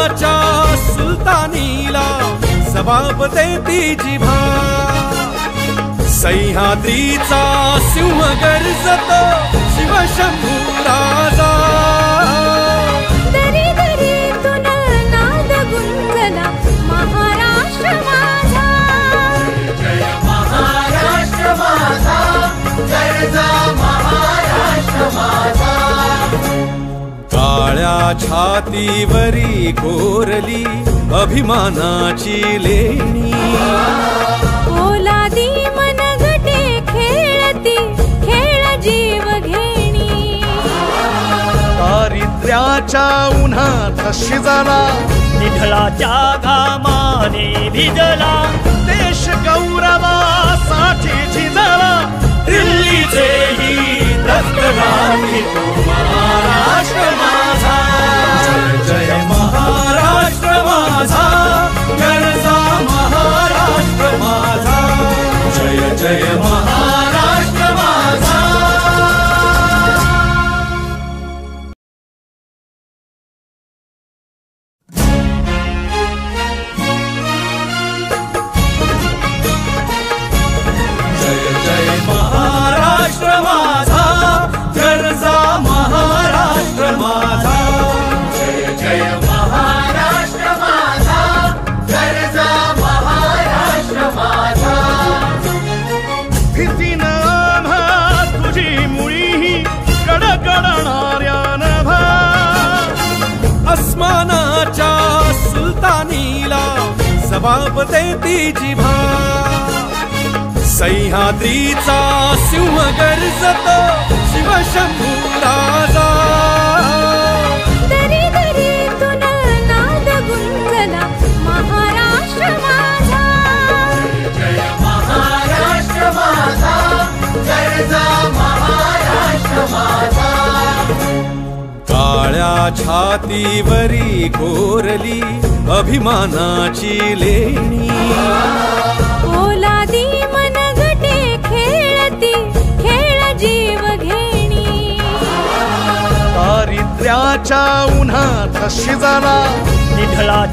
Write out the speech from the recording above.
अस्मानाच्या सुलतानीला जबाब देती जिभा सह्याद्रीचा सिंह गर्जतो शिवशंभू राजा दरी दरीतून नाद गुंजला महाराष्ट्र माझा जय महाराष्ट्र माझा गर्जा महाराष्ट्र माझा काळ्या छातीवरी कोरली अभिमानाची लेणी ओलादी मनगटे खेळती खेळ जीव घेणी दारिद्र्याच्या उन्हात शिजला निधळाच्या घामाने भिजला देश गौरवासाठी झिजला दिल्लीचेही दत्तनामी तो महाराष्ट्र माझा जय जय महाराष्ट्र माझा गर्जा महाराष्ट्र माझा जय जय महाराष्ट्र माझा जय जय महाराष्ट्र माझा गर्जा महाराष्ट्र माझा जय जय महाराष्ट्र माझा गर्जा महाराष्ट्र माझा भीतीनं आम्हा तुझी मुळी कडकडणाऱ्या नभा अस्मानाच्या सुलतानीला जबाब देती जिभा सह्याद्रीचा सिंह गर्जतो शिवशंभू राजा दरी दरीतून नाद गुंजला महाराष्ट्र माझा जय महाराष्ट्र माझा गर्जा महाराष्ट्र माझा काळ्या छातीवरी कोरली अभिमानाची लेणी ओलादी मनगटे खेळती खेळ जीव घेणी दारिद्र्याच्या उन्हात शिजला निधळाच्या